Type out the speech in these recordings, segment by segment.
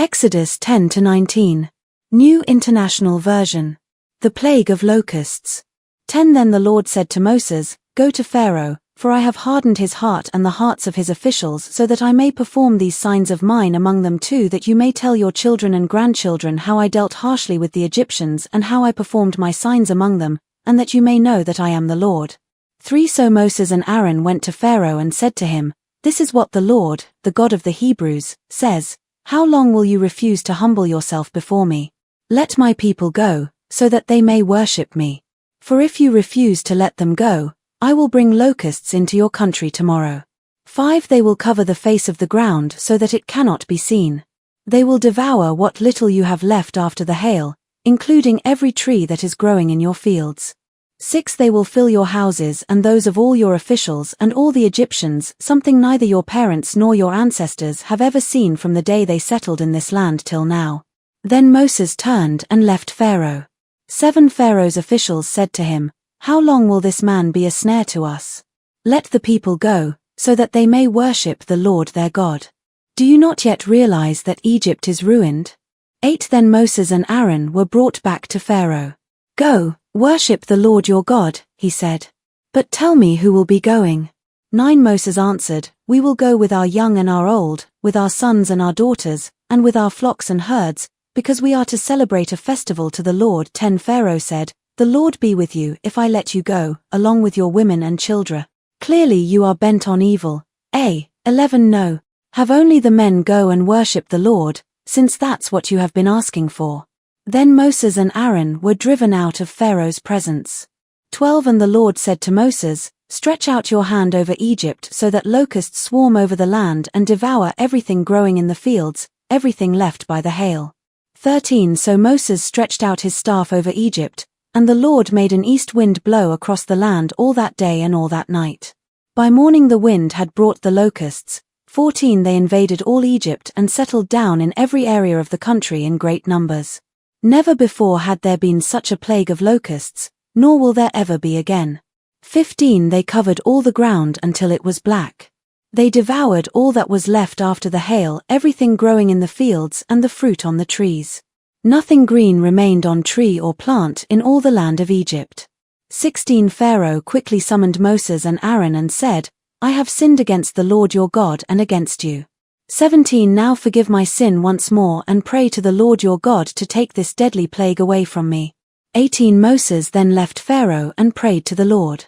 Exodus 10-19. New International Version. The plague of locusts. 10 Then the Lord said to Moses, Go to Pharaoh, for I have hardened his heart and the hearts of his officials so that I may perform these signs of mine among them too, that you may tell your children and grandchildren how I dealt harshly with the Egyptians and how I performed my signs among them, and that you may know that I am the Lord. 3 So Moses and Aaron went to Pharaoh and said to him, This is what the Lord, the God of the Hebrews, says, How long will you refuse to humble yourself before me? Let my people go, so that they may worship me. For if you refuse to let them go, I will bring locusts into your country tomorrow. 5 They will cover the face of the ground so that it cannot be seen. They will devour what little you have left after the hail, including every tree that is growing in your fields. 6 They will fill your houses and those of all your officials and all the Egyptians, something neither your parents nor your ancestors have ever seen from the day they settled in this land till now. Then Moses turned and left Pharaoh. 7 Pharaoh's officials said to him, How long will this man be a snare to us? Let the people go, so that they may worship the Lord their God. Do you not yet realize that Egypt is ruined? 8 Then Moses and Aaron were brought back to Pharaoh. Go, worship the Lord your God, he said. But tell me who will be going. 9 Moses answered, We will go with our young and our old, with our sons and our daughters, and with our flocks and herds, because we are to celebrate a festival to the Lord. 10 Pharaoh said, The Lord be with you if I let you go, along with your women and children. Clearly you are bent on evil. 11 No. Have only the men go and worship the Lord, since that's what you have been asking for. Then Moses and Aaron were driven out of Pharaoh's presence. 12 And the Lord said to Moses, Stretch out your hand over Egypt so that locusts swarm over the land and devour everything growing in the fields, everything left by the hail. 13 So Moses stretched out his staff over Egypt, and the Lord made an east wind blow across the land all that day and all that night. By morning the wind had brought the locusts. 14 They invaded all Egypt and settled down in every area of the country in great numbers. Never before had there been such a plague of locusts, nor will there ever be again. 15 They covered all the ground until it was black. They devoured all that was left after the hail, everything growing in the fields and the fruit on the trees. Nothing green remained on tree or plant in all the land of Egypt. 16 Pharaoh quickly summoned Moses and Aaron and said, I have sinned against the Lord your God and against you. 17 Now forgive my sin once more and pray to the Lord your God to take this deadly plague away from me. 18 Moses then left Pharaoh and prayed to the Lord.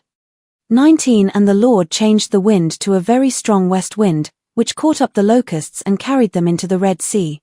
19 And the Lord changed the wind to a very strong west wind, which caught up the locusts and carried them into the Red Sea.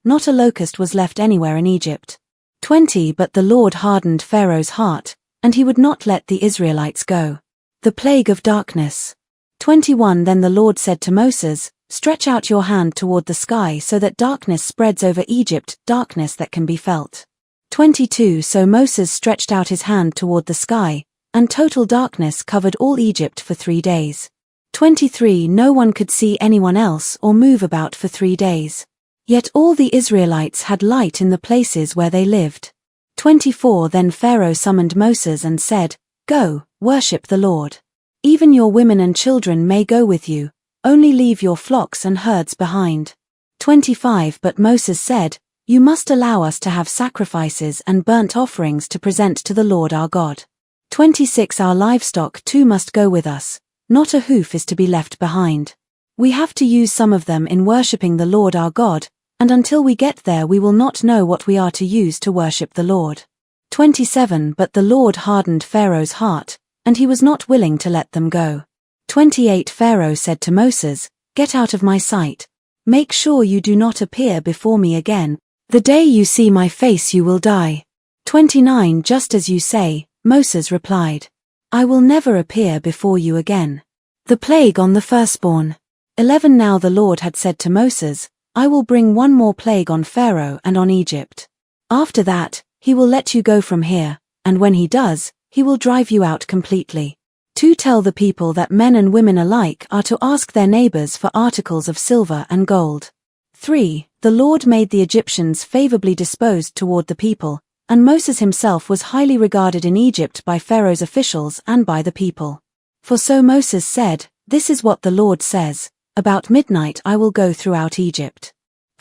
Not a locust was left anywhere in Egypt. 20 But the Lord hardened Pharaoh's heart, and he would not let the Israelites go. The plague of darkness. 21 Then the Lord said to Moses, Stretch out your hand toward the sky so that darkness spreads over Egypt, darkness that can be felt. 22 So Moses stretched out his hand toward the sky, and total darkness covered all Egypt for 3 days. 23 No one could see anyone else or move about for 3 days. Yet all the Israelites had light in the places where they lived. 24 Then Pharaoh summoned Moses and said, Go, worship the Lord. Even your women and children may go with you, only leave your flocks and herds behind. 25 But Moses said, You must allow us to have sacrifices and burnt offerings to present to the Lord our God. 26 Our livestock too must go with us, not a hoof is to be left behind. We have to use some of them in worshipping the Lord our God, and until we get there we will not know what we are to use to worship the Lord. 27 But the Lord hardened Pharaoh's heart, and he was not willing to let them go. 28 Pharaoh said to Moses, Get out of my sight. Make sure you do not appear before me again. The day you see my face you will die. 29 Just as you say, Moses replied. I will never appear before you again. The plague on the firstborn. 11 Now the Lord had said to Moses, I will bring one more plague on Pharaoh and on Egypt. After that, he will let you go from here, and when he does, he will drive you out completely. 2 Tell the people that men and women alike are to ask their neighbors for articles of silver and gold. 3 The Lord made the Egyptians favorably disposed toward the people, and Moses himself was highly regarded in Egypt by Pharaoh's officials and by the people. For so Moses said, This is what the Lord says, About midnight I will go throughout Egypt.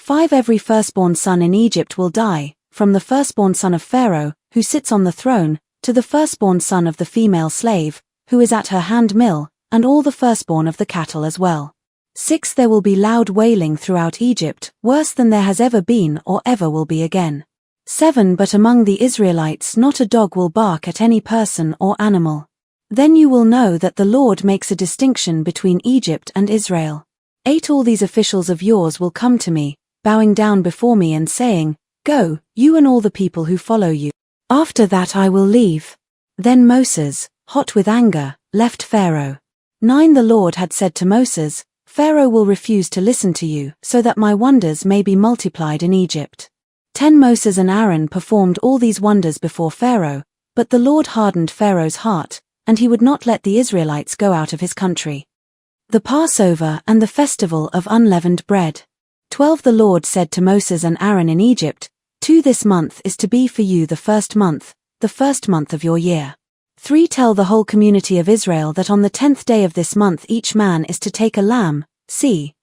5 Every firstborn son in Egypt will die, from the firstborn son of Pharaoh, who sits on the throne, to the firstborn son of the female slave, who is at her hand mill, and all the firstborn of the cattle as well. 6 There will be loud wailing throughout Egypt, worse than there has ever been or ever will be again. 7 But among the Israelites not a dog will bark at any person or animal. Then you will know that the Lord makes a distinction between Egypt and Israel. 8 All these officials of yours will come to me, bowing down before me and saying, "Go, you and all the people who follow you. After that I will leave." Then Moses, hot with anger, left Pharaoh. 9 The Lord had said to Moses, "Pharaoh will refuse to listen to you, so that my wonders may be multiplied in Egypt." 10 Moses and Aaron performed all these wonders before Pharaoh, but the Lord hardened Pharaoh's heart, and he would not let the Israelites go out of his country. The Passover and the Festival of Unleavened Bread. 12 The Lord said to Moses and Aaron in Egypt, This month is to be for you the first month of your year. 3 Tell the whole community of Israel that on the 10th day of this month each man is to take a lamb,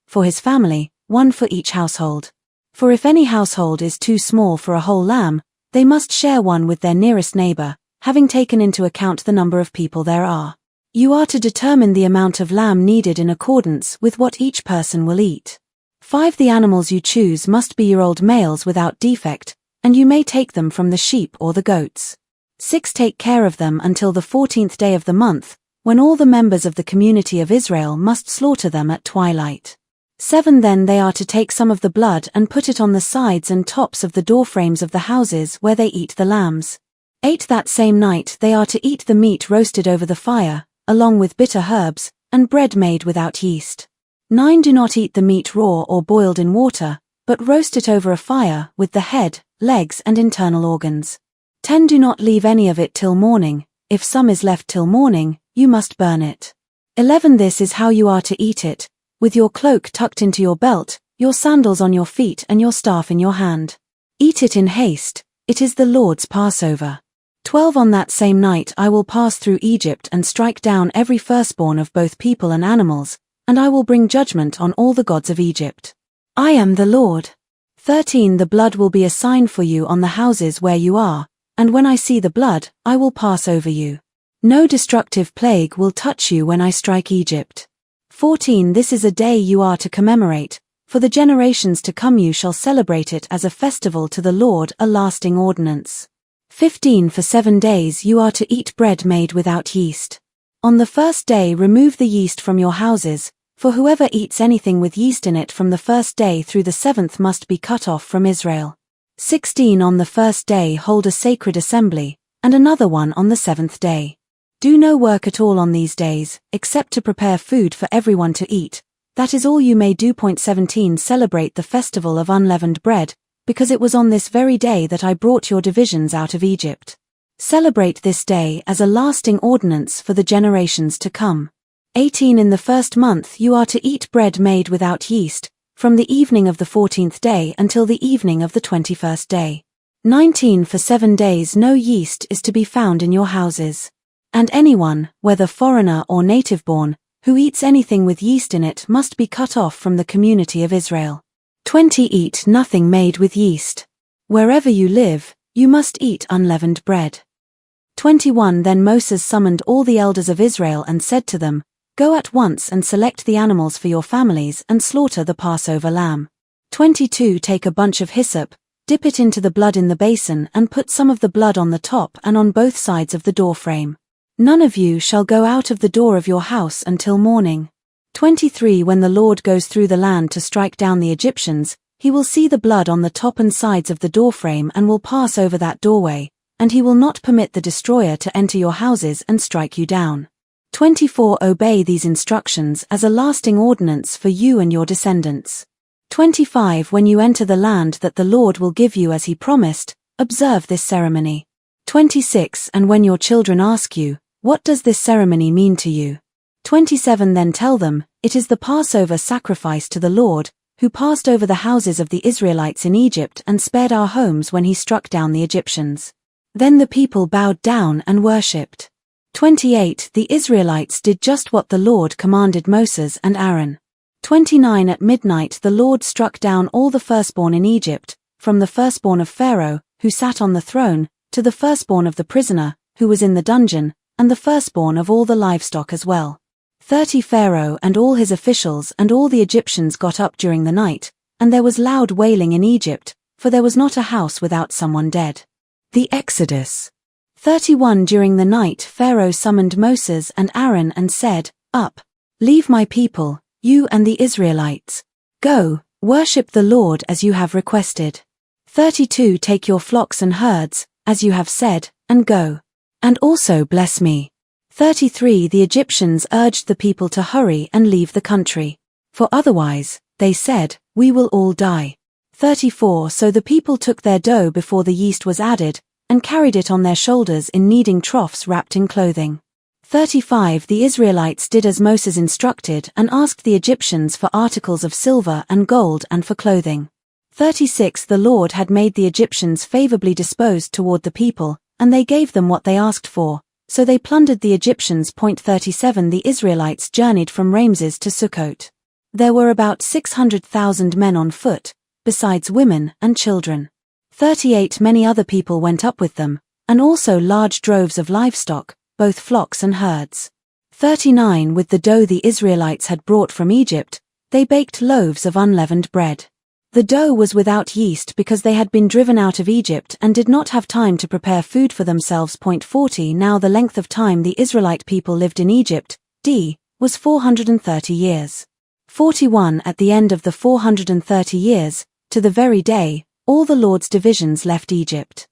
for his family, one for each household. For if any household is too small for a whole lamb, they must share one with their nearest neighbor, having taken into account the number of people there are. You are to determine the amount of lamb needed in accordance with what each person will eat. 5 The animals you choose must be year-old males without defect, and you may take them from the sheep or the goats. 6 Take care of them until the 14th day of the month, when all the members of the community of Israel must slaughter them at twilight. 7 Then they are to take some of the blood and put it on the sides and tops of the doorframes of the houses where they eat the lambs. 8 That same night they are to eat the meat roasted over the fire, along with bitter herbs, and bread made without yeast. 9 Do not eat the meat raw or boiled in water, but roast it over a fire with the head, legs and internal organs. 10 Do not leave any of it till morning. If some is left till morning, you must burn it. 11 This is how you are to eat it, with your cloak tucked into your belt, your sandals on your feet and your staff in your hand. Eat it in haste, it is the Lord's Passover. 12 On that same night I will pass through Egypt and strike down every firstborn of both people and animals, and I will bring judgment on all the gods of Egypt. I am the Lord. 13 The blood will be a sign for you on the houses where you are, and when I see the blood, I will pass over you. No destructive plague will touch you when I strike Egypt. 14 This is a day you are to commemorate, for the generations to come you shall celebrate it as a festival to the Lord, a lasting ordinance. 15 For 7 days you are to eat bread made without yeast. On the first day remove the yeast from your houses, for whoever eats anything with yeast in it from the first day through the 7th must be cut off from Israel. 16 On the first day hold a sacred assembly, and another one on the 7th day. Do no work at all on these days, except to prepare food for everyone to eat. That is all you may do. 17 Celebrate the festival of unleavened bread, because it was on this very day that I brought your divisions out of Egypt. Celebrate this day as a lasting ordinance for the generations to come. 18 In the first month you are to eat bread made without yeast, from the evening of the 14th day until the evening of the 21st day. 19 For 7 days no yeast is to be found in your houses. And anyone, whether foreigner or native-born, who eats anything with yeast in it must be cut off from the community of Israel. 20 Eat nothing made with yeast. Wherever you live, you must eat unleavened bread. 21 Then Moses summoned all the elders of Israel and said to them, Go at once and select the animals for your families and slaughter the Passover lamb. 22 Take a bunch of hyssop, dip it into the blood in the basin and put some of the blood on the top and on both sides of the doorframe. None of you shall go out of the door of your house until morning. 23 When the Lord goes through the land to strike down the Egyptians, he will see the blood on the top and sides of the doorframe and will pass over that doorway, and he will not permit the destroyer to enter your houses and strike you down. 24 Obey these instructions as a lasting ordinance for you and your descendants. 25 When you enter the land that the Lord will give you as he promised, observe this ceremony. 26 And when your children ask you, What does this ceremony mean to you? 27 Then tell them, It is the Passover sacrifice to the Lord, who passed over the houses of the Israelites in Egypt and spared our homes when he struck down the Egyptians. Then the people bowed down and worshipped. 28 The Israelites did just what the Lord commanded Moses and Aaron. 29 At midnight the Lord struck down all the firstborn in Egypt, from the firstborn of Pharaoh, who sat on the throne, to the firstborn of the prisoner, who was in the dungeon, and the firstborn of all the livestock as well. 30 Pharaoh and all his officials and all the Egyptians got up during the night, and there was loud wailing in Egypt, for there was not a house without someone dead. The Exodus. 31 During the night Pharaoh summoned Moses and Aaron and said, Up, leave my people, you and the Israelites. Go, worship the Lord as you have requested. 32 Take your flocks and herds, as you have said, and go. And also bless me. 33 The Egyptians urged the people to hurry and leave the country. For otherwise, they said, we will all die. 34 So the people took their dough before the yeast was added, and carried it on their shoulders in kneading troughs wrapped in clothing. 35 The Israelites did as Moses instructed and asked the Egyptians for articles of silver and gold and for clothing. 36 The Lord had made the Egyptians favorably disposed toward the people, and they gave them what they asked for, so they plundered the Egyptians. 37 The Israelites journeyed from Ramses to Sukkot. There were about 600,000 men on foot, besides women and children. 38 Many other people went up with them, and also large droves of livestock, both flocks and herds. 39 With the dough the Israelites had brought from Egypt, they baked loaves of unleavened bread. The dough was without yeast because they had been driven out of Egypt and did not have time to prepare food for themselves. 40 Now the length of time the Israelite people lived in Egypt, was 430 years. 41 At the end of the 430 years, to the very day, all the Lord's divisions left Egypt.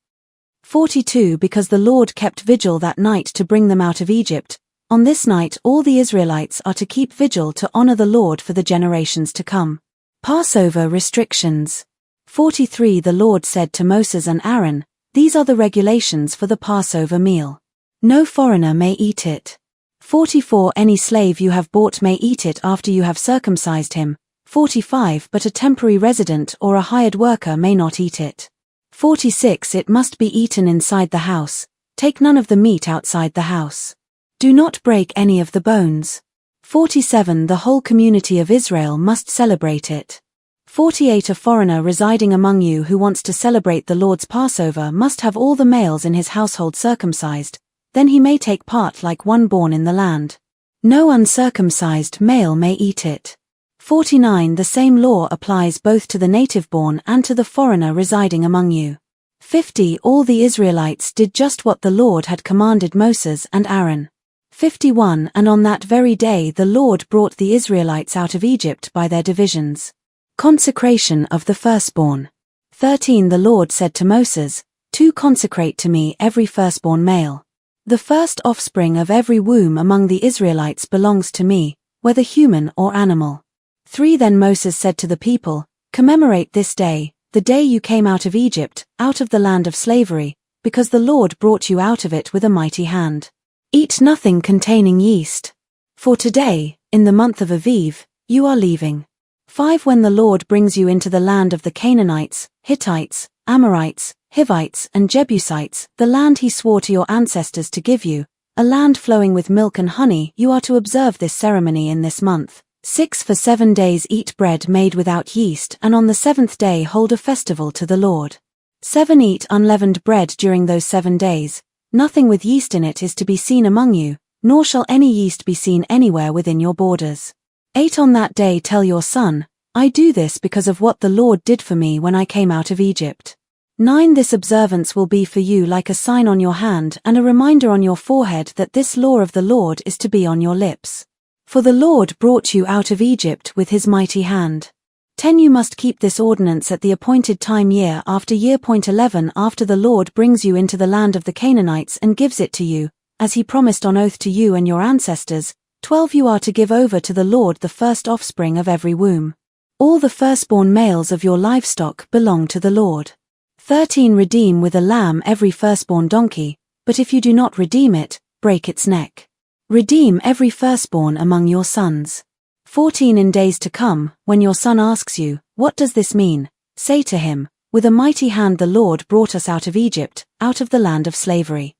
42 Because the Lord kept vigil that night to bring them out of Egypt, on this night all the Israelites are to keep vigil to honor the Lord for the generations to come. Passover restrictions. 43 The Lord said to Moses and Aaron, These are the regulations for the Passover meal. No foreigner may eat it. 44 Any slave you have bought may eat it after you have circumcised him. 45 But a temporary resident or a hired worker may not eat it. 46 It must be eaten inside the house. Take none of the meat outside the house. Do not break any of the bones. 47 The whole community of Israel must celebrate it. 48 A foreigner residing among you who wants to celebrate the Lord's Passover must have all the males in his household circumcised, then he may take part like one born in the land. No uncircumcised male may eat it. 49 The same law applies both to the native-born and to the foreigner residing among you. 50 All the Israelites did just what the Lord had commanded Moses and Aaron. 51 And on that very day the Lord brought the Israelites out of Egypt by their divisions. Consecration of the firstborn. 13 The Lord said to Moses, "To consecrate to me every firstborn male. The first offspring of every womb among the Israelites belongs to me, whether human or animal." 3 Then Moses said to the people, "Commemorate this day, the day you came out of Egypt, out of the land of slavery, because the Lord brought you out of it with a mighty hand. Eat nothing containing yeast. For today, in the month of Aviv, you are leaving. 5 When the Lord brings you into the land of the Canaanites, Hittites, Amorites, Hivites and Jebusites, the land he swore to your ancestors to give you, a land flowing with milk and honey, you are to observe this ceremony in this month. 6 For 7 days eat bread made without yeast, and on the 7th day hold a festival to the Lord. 7 Eat unleavened bread during those 7 days. Nothing with yeast in it is to be seen among you, nor shall any yeast be seen anywhere within your borders. 8 On that day tell your son, "I do this because of what the Lord did for me when I came out of Egypt." 9 This observance will be for you like a sign on your hand and a reminder on your forehead that this law of the Lord is to be on your lips. For the Lord brought you out of Egypt with his mighty hand. 10 You must keep this ordinance at the appointed time year after year. 11 After the Lord brings you into the land of the Canaanites and gives it to you, as he promised on oath to you and your ancestors. 12 You are to give over to the Lord the first offspring of every womb. All the firstborn males of your livestock belong to the Lord. 13 Redeem with a lamb every firstborn donkey, but if you do not redeem it, break its neck. Redeem every firstborn among your sons. 14 In days to come, when your son asks you, "What does this mean?" say to him, "With a mighty hand the Lord brought us out of Egypt, out of the land of slavery."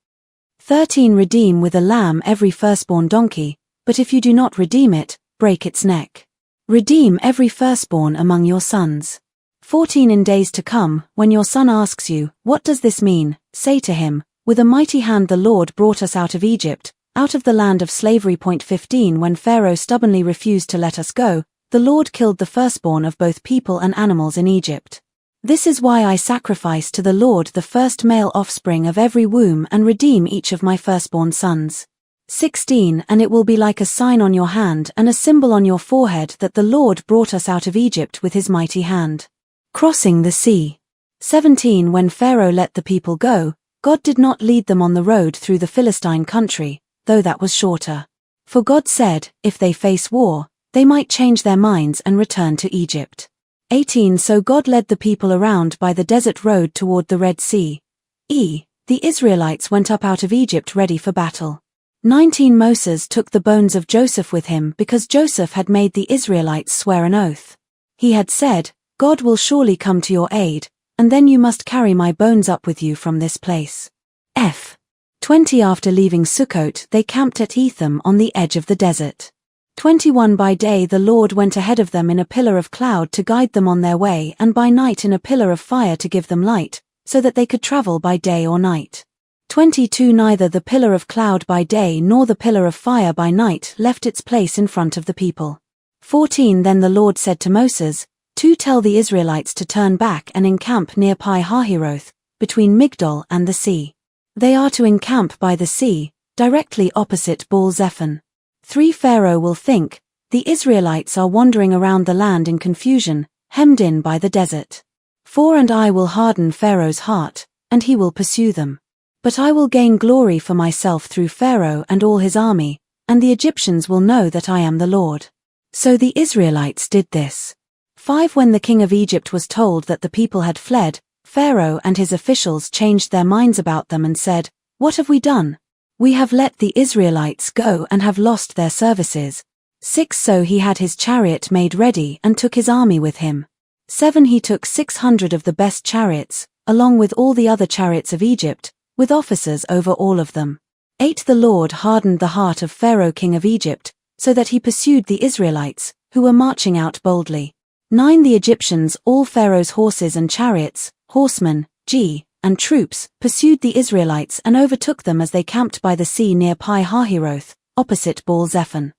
13 Redeem with a lamb every firstborn donkey, but if you do not redeem it, break its neck. Redeem every firstborn among your sons. 14 In days to come, when your son asks you, what does this mean? Say to him, with a mighty hand the Lord brought us out of Egypt, out of the land of slavery. 15 When Pharaoh stubbornly refused to let us go, the Lord killed the firstborn of both people and animals in Egypt. This is why I sacrifice to the Lord the first male offspring of every womb and redeem each of my firstborn sons. 16 And it will be like a sign on your hand and a symbol on your forehead that the Lord brought us out of Egypt with his mighty hand. Crossing the sea. 17 When Pharaoh let the people go, God did not lead them on the road through the Philistine country, though that was shorter. For God said, if they face war, they might change their minds and return to Egypt. 18 So God led the people around by the desert road toward the Red Sea. The Israelites went up out of Egypt ready for battle. 19 Moses took the bones of Joseph with him because Joseph had made the Israelites swear an oath. He had said, God will surely come to your aid, and then you must carry my bones up with you from this place. 20 After leaving Sukkot they camped at Etham on the edge of the desert. 21 By day the Lord went ahead of them in a pillar of cloud to guide them on their way, and by night in a pillar of fire to give them light, so that they could travel by day or night. 22 Neither the pillar of cloud by day nor the pillar of fire by night left its place in front of the people. 14 Then the Lord said to Moses, Tell the Israelites to turn back and encamp near Pi-Hahiroth, between Migdol and the sea. They are to encamp by the sea, directly opposite Baal-zephon. 3 Pharaoh will think, the Israelites are wandering around the land in confusion, hemmed in by the desert. 4 And I will harden Pharaoh's heart, and he will pursue them. But I will gain glory for myself through Pharaoh and all his army, and the Egyptians will know that I am the Lord. So the Israelites did this. 5 When the king of Egypt was told that the people had fled, Pharaoh and his officials changed their minds about them and said, What have we done? We have let the Israelites go and have lost their services. 6 So he had his chariot made ready and took his army with him. 7 He took 600 of the best chariots, along with all the other chariots of Egypt, with officers over all of them. 8 The Lord hardened the heart of Pharaoh king of Egypt, so that he pursued the Israelites, who were marching out boldly. 9 The Egyptians, all Pharaoh's horses and chariots, horsemen, and troops, pursued the Israelites and overtook them as they camped by the sea near Pi-Hahiroth, opposite Baal-zephon.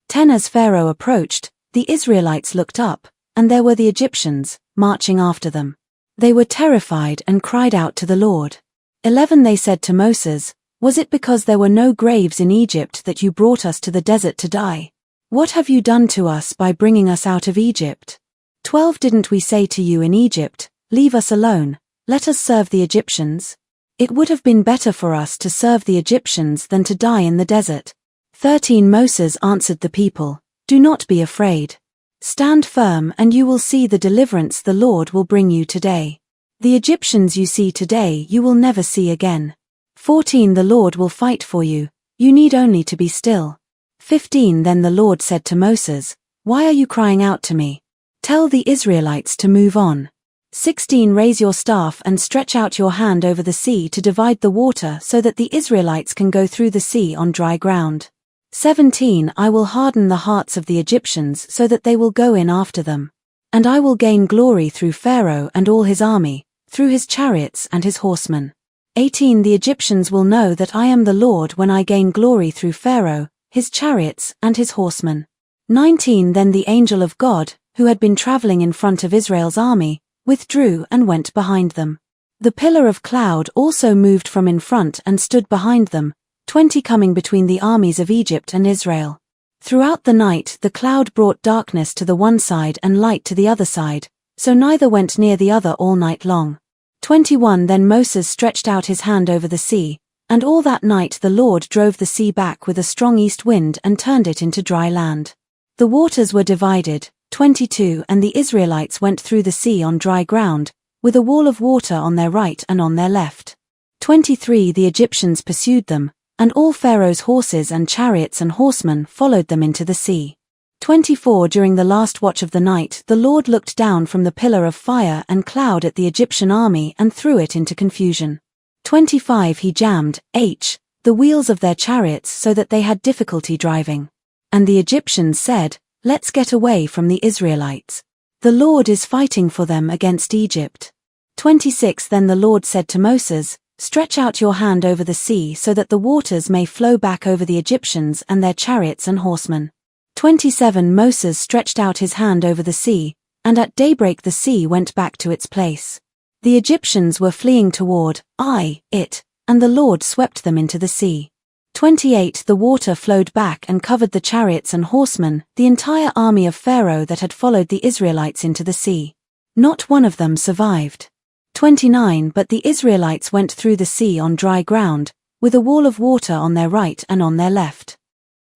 10 As Pharaoh approached, the Israelites looked up, and there were the Egyptians, marching after them. They were terrified and cried out to the Lord. 11 They said to Moses, Was it because there were no graves in Egypt that you brought us to the desert to die? What have you done to us by bringing us out of Egypt? 12 Didn't we say to you in Egypt, Leave us alone, let us serve the Egyptians? It would have been better for us to serve the Egyptians than to die in the desert. 13 Moses answered the people, Do not be afraid. Stand firm and you will see the deliverance the Lord will bring you today. The Egyptians you see today you will never see again. 14 The Lord will fight for you, you need only to be still. 15 Then the Lord said to Moses, Why are you crying out to me? Tell the Israelites to move on. 16 Raise your staff and stretch out your hand over the sea to divide the water so that the Israelites can go through the sea on dry ground. 17 I will harden the hearts of the Egyptians so that they will go in after them. And I will gain glory through Pharaoh and all his army, through his chariots and his horsemen. 18 The Egyptians will know that I am the Lord when I gain glory through Pharaoh, his chariots and his horsemen. 19 Then the angel of God, who had been traveling in front of Israel's army, withdrew and went behind them. The pillar of cloud also moved from in front and stood behind them, 20 coming between the armies of Egypt and Israel. Throughout the night the cloud brought darkness to the one side and light to the other side, so neither went near the other all night long. 21 Then Moses stretched out his hand over the sea, and all that night the Lord drove the sea back with a strong east wind and turned it into dry land. The waters were divided. 22 And the Israelites went through the sea on dry ground, with a wall of water on their right and on their left. 23 The Egyptians pursued them, and all Pharaoh's horses and chariots and horsemen followed them into the sea. 24 During the last watch of the night the Lord looked down from the pillar of fire and cloud at the Egyptian army and threw it into confusion. 25 He jammed the wheels of their chariots so that they had difficulty driving. And the Egyptians said, Let's get away from the Israelites. The Lord is fighting for them against Egypt. 26 Then the Lord said to Moses, Stretch out your hand over the sea so that the waters may flow back over the Egyptians and their chariots and horsemen. 27 Moses stretched out his hand over the sea, and at daybreak the sea went back to its place. The Egyptians were fleeing toward it, and the Lord swept them into the sea. 28 The water flowed back and covered the chariots and horsemen, the entire army of Pharaoh that had followed the Israelites into the sea. Not one of them survived. 29 But the Israelites went through the sea on dry ground, with a wall of water on their right and on their left.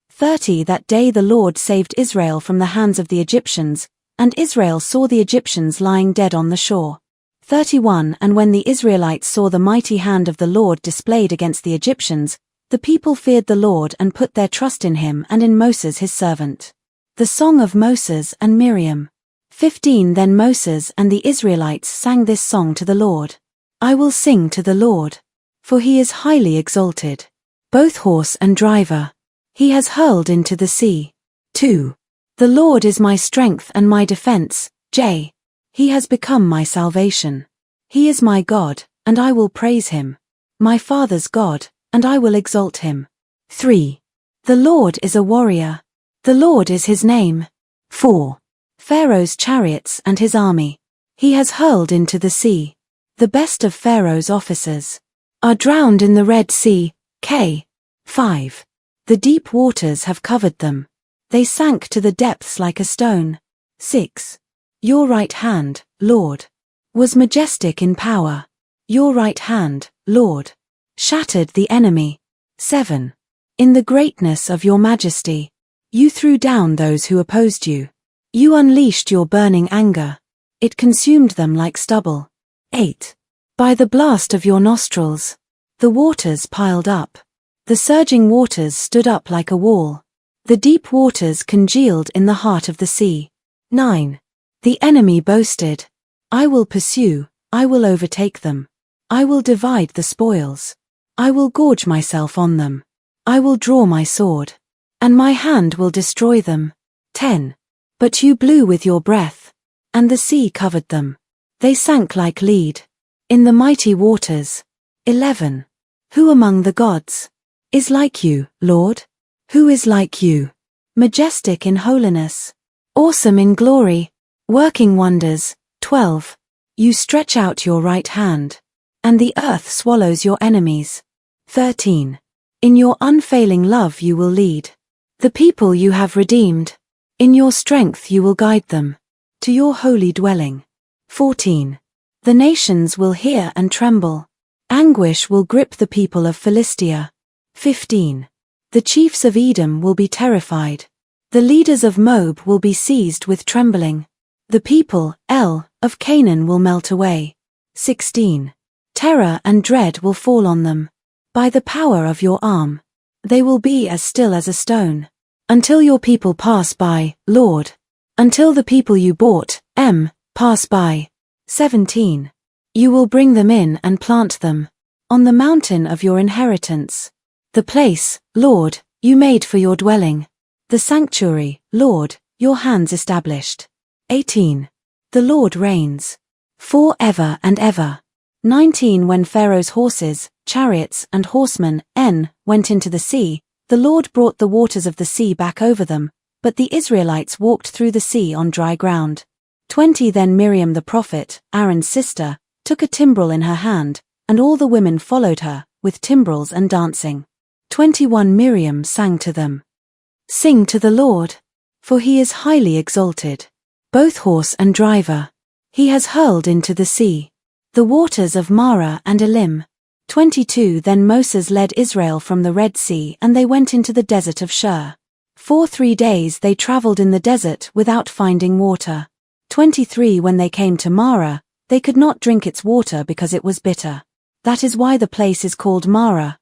30 That day the Lord saved Israel from the hands of the Egyptians, and Israel saw the Egyptians lying dead on the shore. 31 And when the Israelites saw the mighty hand of the Lord displayed against the Egyptians, the people feared the Lord and put their trust in him and in Moses his servant. The Song of Moses and Miriam. 15 Then Moses and the Israelites sang this song to the Lord. I will sing to the Lord, for he is highly exalted. Both horse and driver he has hurled into the sea. 2. The Lord is my strength and my defense. J. He has become my salvation. He is my God, and I will praise him. My father's God, and I will exalt him. 3. The Lord is a warrior. The Lord is his name. 4. Pharaoh's chariots and his army he has hurled into the sea. The best of Pharaoh's officers are drowned in the Red Sea. K. 5. The deep waters have covered them. They sank to the depths like a stone. 6. Your right hand, Lord, was majestic in power. Your right hand, Lord, shattered the enemy. 7. In the greatness of your majesty, you threw down those who opposed you. You unleashed your burning anger. It consumed them like stubble. 8. By the blast of your nostrils, the waters piled up. The surging waters stood up like a wall. The deep waters congealed in the heart of the sea. 9. The enemy boasted, I will pursue, I will overtake them. I will divide the spoils. I will gorge myself on them. I will draw my sword, and my hand will destroy them. 10. But you blew with your breath, and the sea covered them. They sank like lead in the mighty waters. 11. Who among the gods is like you, Lord? Who is like you? Majestic in holiness, awesome in glory, working wonders. 12. You stretch out your right hand, and the earth swallows your enemies. 13. In your unfailing love you will lead the people you have redeemed. In your strength you will guide them to your holy dwelling. 14. The nations will hear and tremble. Anguish will grip the people of Philistia. 15. The chiefs of Edom will be terrified. The leaders of Moab will be seized with trembling. The people, of Canaan will melt away. 16. Terror and dread will fall on them. By the power of your arm, they will be as still as a stone. Until your people pass by, Lord. Until the people you bought, pass by. 17. You will bring them in and plant them on the mountain of your inheritance. The place, Lord, you made for your dwelling. The sanctuary, Lord, your hands established. 18. The Lord reigns for ever and ever. 19. When Pharaoh's horses, chariots, and horsemen, went into the sea, the Lord brought the waters of the sea back over them, but the Israelites walked through the sea on dry ground. 20. Then Miriam the prophet, Aaron's sister, took a timbrel in her hand, and all the women followed her, with timbrels and dancing. 21. Miriam sang to them. Sing to the Lord, for he is highly exalted. Both horse and driver he has hurled into the sea. The waters of Marah and Elim. 22. Then Moses led Israel from the Red Sea and they went into the desert of Shur. For 3 days they traveled in the desert without finding water. 23. When they came to Marah, they could not drink its water because it was bitter. That is why the place is called Marah.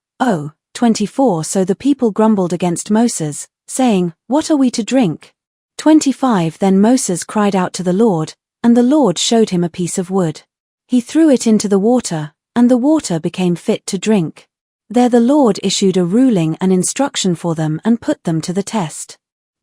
24. So the people grumbled against Moses, saying, What are we to drink? 25. Then Moses cried out to the Lord, and the Lord showed him a piece of wood. He threw it into the water, and the water became fit to drink. There the Lord issued a ruling and instruction for them and put them to the test.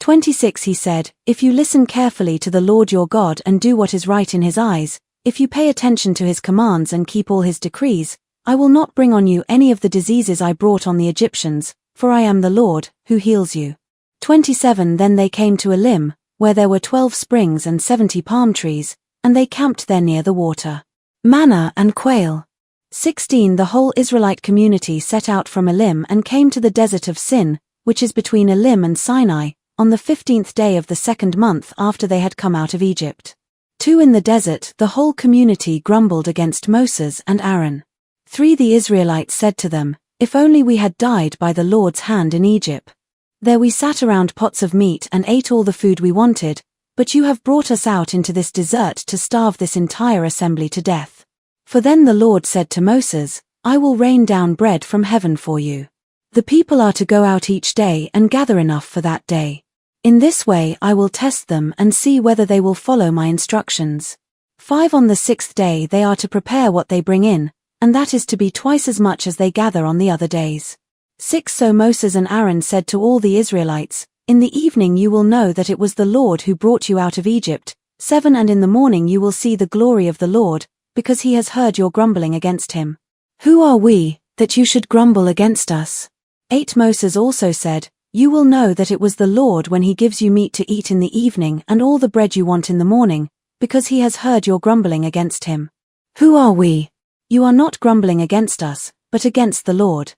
26 He said, if you listen carefully to the Lord your God and do what is right in his eyes, if you pay attention to his commands and keep all his decrees, I will not bring on you any of the diseases I brought on the Egyptians, for I am the Lord, who heals you. 27 Then they came to Elim, where there were 12 springs and 70 palm trees, and they camped there near the water. Manna and quail. 16 The whole Israelite community set out from Elim and came to the desert of Sin, which is between Elim and Sinai, on the 15th day of the 2nd month after they had come out of Egypt. 2 In the desert the whole community grumbled against Moses and Aaron. 3 The Israelites said to them, if only we had died by the Lord's hand in Egypt. There we sat around pots of meat and ate all the food we wanted, but you have brought us out into this desert to starve this entire assembly to death. For then the Lord said to Moses, I will rain down bread from heaven for you. The people are to go out each day and gather enough for that day. In this way I will test them and see whether they will follow my instructions. 5 On the 6th day they are to prepare what they bring in, and that is to be twice as much as they gather on the other days. 6 So Moses and Aaron said to all the Israelites, in the evening you will know that it was the Lord who brought you out of Egypt. 7 And in the morning you will see the glory of the Lord, because he has heard your grumbling against him. Who are we, that you should grumble against us? 8 Moses also said, you will know that it was the Lord when he gives you meat to eat in the evening and all the bread you want in the morning, because he has heard your grumbling against him. Who are we? You are not grumbling against us, but against the Lord.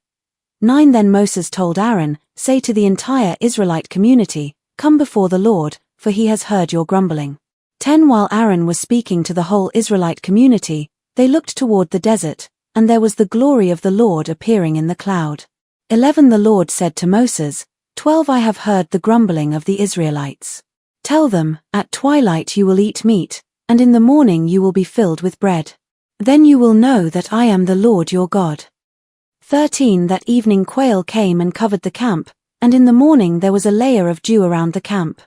9 Then Moses told Aaron, say to the entire Israelite community, come before the Lord, for he has heard your grumbling. 10 While Aaron was speaking to the whole Israelite community, they looked toward the desert, and there was the glory of the Lord appearing in the cloud. 11 The Lord said to Moses, 12 I have heard the grumbling of the Israelites. Tell them, at twilight you will eat meat, and in the morning you will be filled with bread. Then you will know that I am the Lord your God. 13 That evening quail came and covered the camp, and in the morning there was a layer of dew around the camp.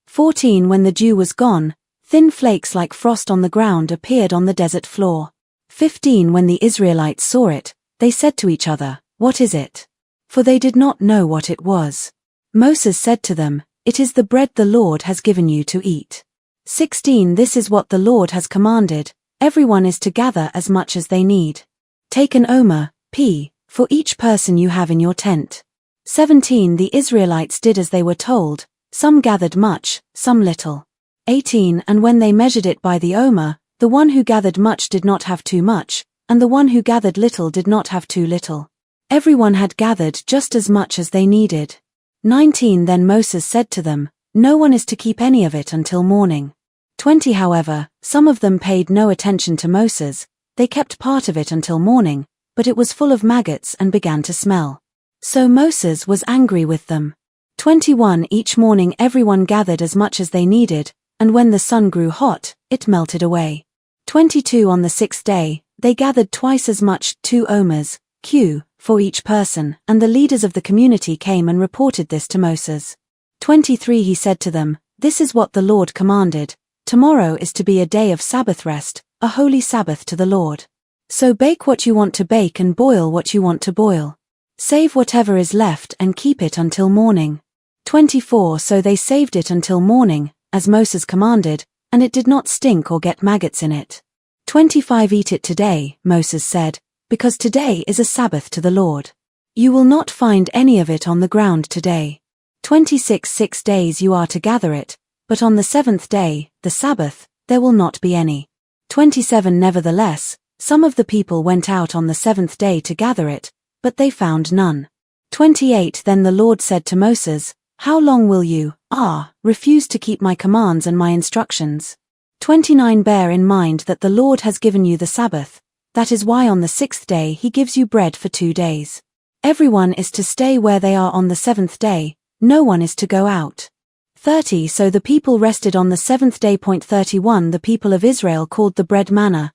14 When the dew was gone, thin flakes like frost on the ground appeared on the desert floor. 15 When the Israelites saw it, they said to each other, what is it? For they did not know what it was. Moses said to them, it is the bread the Lord has given you to eat. 16 This is what the Lord has commanded, everyone is to gather as much as they need. Take an omer, p, for each person you have in your tent. 17 The Israelites did as they were told, some gathered much, some little. 18 And when they measured it by the omer, the one who gathered much did not have too much, and the one who gathered little did not have too little. Everyone had gathered just as much as they needed. 19 Then Moses said to them, no one is to keep any of it until morning. 20 However, some of them paid no attention to Moses, they kept part of it until morning, but it was full of maggots and began to smell. So Moses was angry with them. 21 Each morning everyone gathered as much as they needed, and when the sun grew hot, it melted away. 22 On the 6th day, they gathered twice as much, 2 omers, q, for each person, and the leaders of the community came and reported this to Moses. 23 He said to them, this is what the Lord commanded, tomorrow is to be a day of Sabbath rest, a holy Sabbath to the Lord. So bake what you want to bake and boil what you want to boil. Save whatever is left and keep it until morning. 24 So they saved it until morning, as Moses commanded, and it did not stink or get maggots in it. 25 Eat it today, Moses said, because today is a Sabbath to the Lord. You will not find any of it on the ground today. 26 6 days you are to gather it, but on the 7th day, the Sabbath, there will not be any. 27 Nevertheless, some of the people went out on the 7th day to gather it, but they found none. 28 Then the Lord said to Moses, how long will you, refuse to keep my commands and my instructions? 29 Bear in mind that the Lord has given you the Sabbath, that is why on the 6th day he gives you bread for 2 days. Everyone is to stay where they are on the 7th day, no one is to go out. 30 So the people rested on the 7th day. 31 The people of Israel called the bread manna.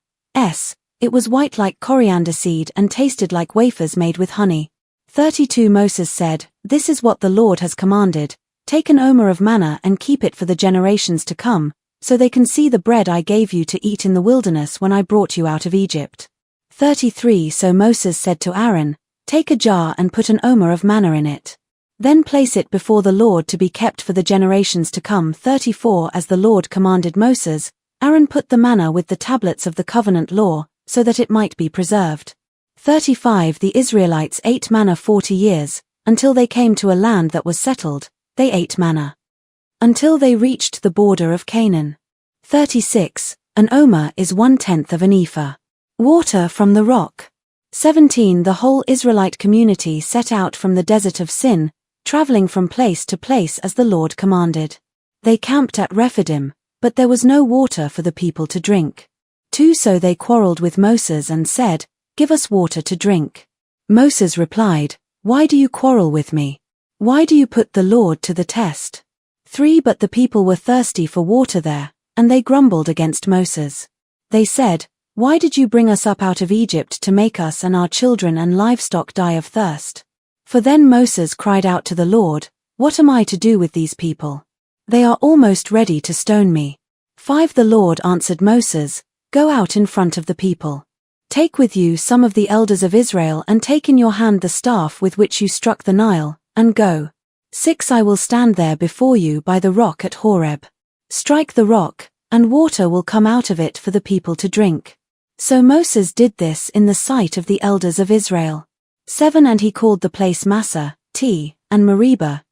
It was white like coriander seed and tasted like wafers made with honey. 32 Moses said, this is what the Lord has commanded, take an omer of manna and keep it for the generations to come, so they can see the bread I gave you to eat in the wilderness when I brought you out of Egypt. 33 So Moses said to Aaron, take a jar and put an omer of manna in it. Then place it before the Lord to be kept for the generations to come. 34 As the Lord commanded Moses, Aaron put the manna with the tablets of the covenant law, so that it might be preserved. 35 The Israelites ate manna 40 years, until they came to a land that was settled. They ate manna until they reached the border of Canaan. 36 An omer is 1/10 of an ephah. Water from the rock. 17 The whole Israelite community set out from the desert of Sin, traveling from place to place as the Lord commanded. They camped at Rephidim, but there was no water for the people to drink. 2 So they quarreled with Moses and said, "Give us water to drink." Moses replied, "Why do you quarrel with me? Why do you put the Lord to the test?" 3 But the people were thirsty for water there, and they grumbled against Moses. They said, "Why did you bring us up out of Egypt to make us and our children and livestock die of thirst?" For then Moses cried out to the Lord, "What am I to do with these people? They are almost ready to stone me." 5 The Lord answered Moses, "Go out in front of the people. Take with you some of the elders of Israel and take in your hand the staff with which you struck the Nile, and go. 6 I will stand there before you by the rock at Horeb. Strike the rock, and water will come out of it for the people to drink." So Moses did this in the sight of the elders of Israel. 7 And he called the place Massah, and Meribah,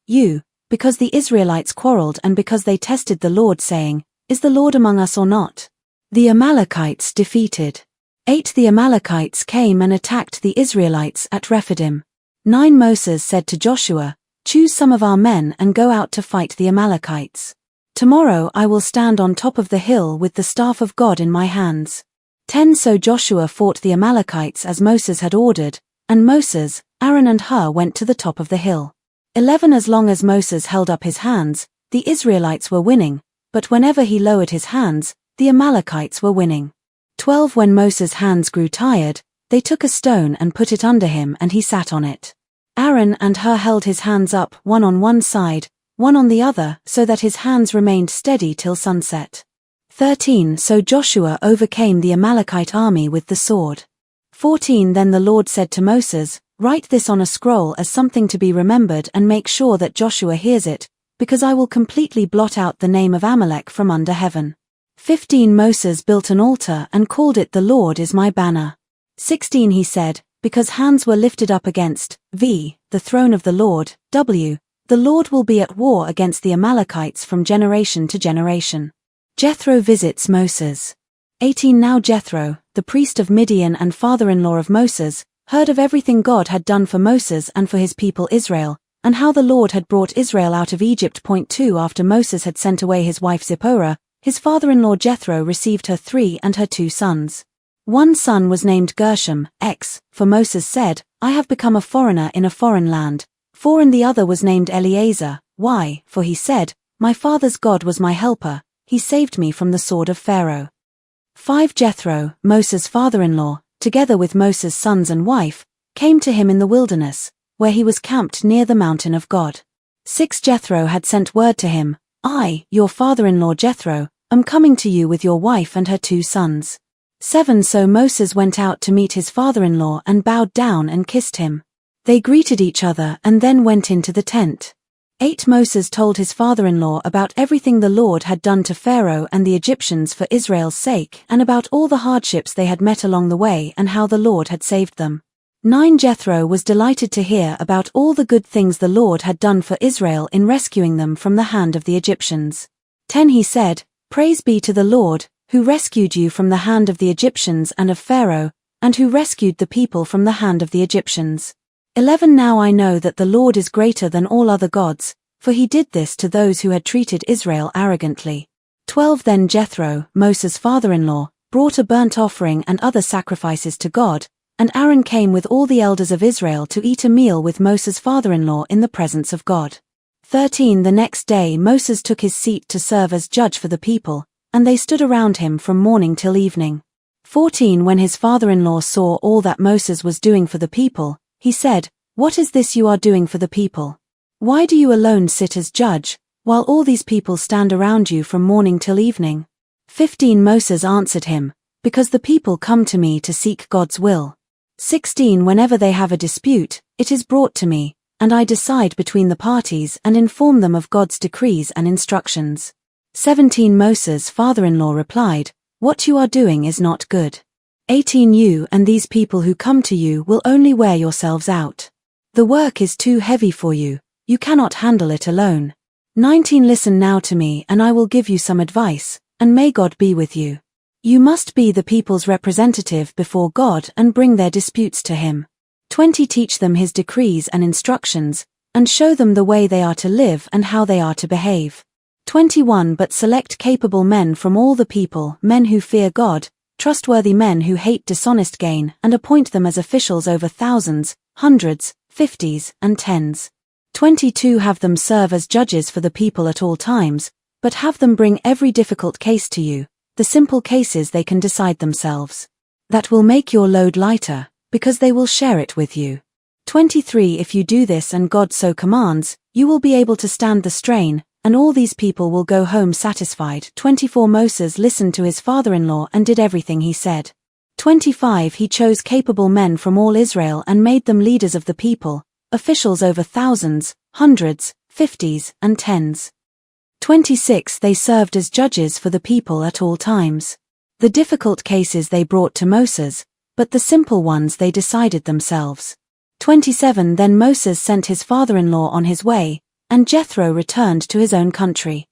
because the Israelites quarreled and because they tested the Lord, saying, "Is the Lord among us or not?" The Amalekites defeated. 8 The Amalekites came and attacked the Israelites at Rephidim. 9 Moses said to Joshua, "Choose some of our men and go out to fight the Amalekites. Tomorrow I will stand on top of the hill with the staff of God in my hands." 10 So Joshua fought the Amalekites as Moses had ordered, and Moses, Aaron and Hur went to the top of the hill. 11 As long as Moses held up his hands, the Israelites were winning, but whenever he lowered his hands, the Amalekites were winning. 12 When Moses' hands grew tired, they took a stone and put it under him and he sat on it. Aaron and Hur held his hands up, one on one side, one on the other, so that his hands remained steady till sunset. 13 So Joshua overcame the Amalekite army with the sword. 14 Then the Lord said to Moses, "Write this on a scroll as something to be remembered and make sure that Joshua hears it, because I will completely blot out the name of Amalek from under heaven." 15 Moses built an altar and called it "The Lord is my banner." 16 He said, "Because hands were lifted up against the throne of the Lord, the Lord will be at war against the Amalekites from generation to generation." Jethro visits Moses. 18 Now Jethro, the priest of Midian and father-in-law of Moses, heard of everything God had done for Moses and for his people Israel, and how the Lord had brought Israel out of Egypt. 2 After Moses had sent away his wife Zipporah, his father-in-law Jethro received her 3 and her 2 sons. One son was named Gershom, for Moses said, "I have become a foreigner in a foreign land." 4 And the other was named Eleazar, for he said, "My father's God was my helper, he saved me from the sword of Pharaoh." 5 Jethro, Moses' father-in-law, together with Moses' sons and wife, came to him in the wilderness, where he was camped near the mountain of God. 6 Jethro had sent word to him, "I, your father-in-law Jethro, am coming to you with your wife and her 2 sons." 7 So Moses went out to meet his father-in-law and bowed down and kissed him. They greeted each other and then went into the tent. 8 Moses told his father-in-law about everything the Lord had done to Pharaoh and the Egyptians for Israel's sake, and about all the hardships they had met along the way and how the Lord had saved them. 9 Jethro was delighted to hear about all the good things the Lord had done for Israel in rescuing them from the hand of the Egyptians. 10 He said, "Praise be to the Lord, who rescued you from the hand of the Egyptians and of Pharaoh, and who rescued the people from the hand of the Egyptians." 11 Now I know that the Lord is greater than all other gods, for he did this to those who had treated Israel arrogantly. 12 Then Jethro, Moses' father-in-law, brought a burnt offering and other sacrifices to God, and Aaron came with all the elders of Israel to eat a meal with Moses' father-in-law in the presence of God. 13 The next day Moses took his seat to serve as judge for the people, and they stood around him from morning till evening. 14 When his father-in-law saw all that Moses was doing for the people, he said, "What is this you are doing for the people? Why do you alone sit as judge, while all these people stand around you from morning till evening?" 15 Moses answered him, "Because the people come to me to seek God's will. 16 Whenever they have a dispute, it is brought to me, and I decide between the parties and inform them of God's decrees and instructions. 17 Moses' father-in-law replied, "What you are doing is not good." 18 You and these people who come to you will only wear yourselves out. The work is too heavy for you, you cannot handle it alone. 19 Listen now to me and I will give you some advice, and may God be with you. You must be the people's representative before God and bring their disputes to Him. 20 Teach them His decrees and instructions, and show them the way they are to live and how they are to behave. 21 But select capable men from all the people, men who fear God, trustworthy men who hate dishonest gain, and appoint them as officials over thousands, hundreds, fifties, and tens. 22 Have them serve as judges for the people at all times, but have them bring every difficult case to you, the simple cases they can decide themselves. That will make your load lighter, because they will share it with you. 23 If you do this and God so commands, you will be able to stand the strain, and all these people will go home satisfied. 24 Moses listened to his father-in-law and did everything he said. 25 He chose capable men from all Israel and made them leaders of the people, officials over thousands, hundreds, fifties, and tens. 26 They served as judges for the people at all times. The difficult cases they brought to Moses, but the simple ones they decided themselves. 27 Then Moses sent his father-in-law on his way, and Jethro returned to his own country.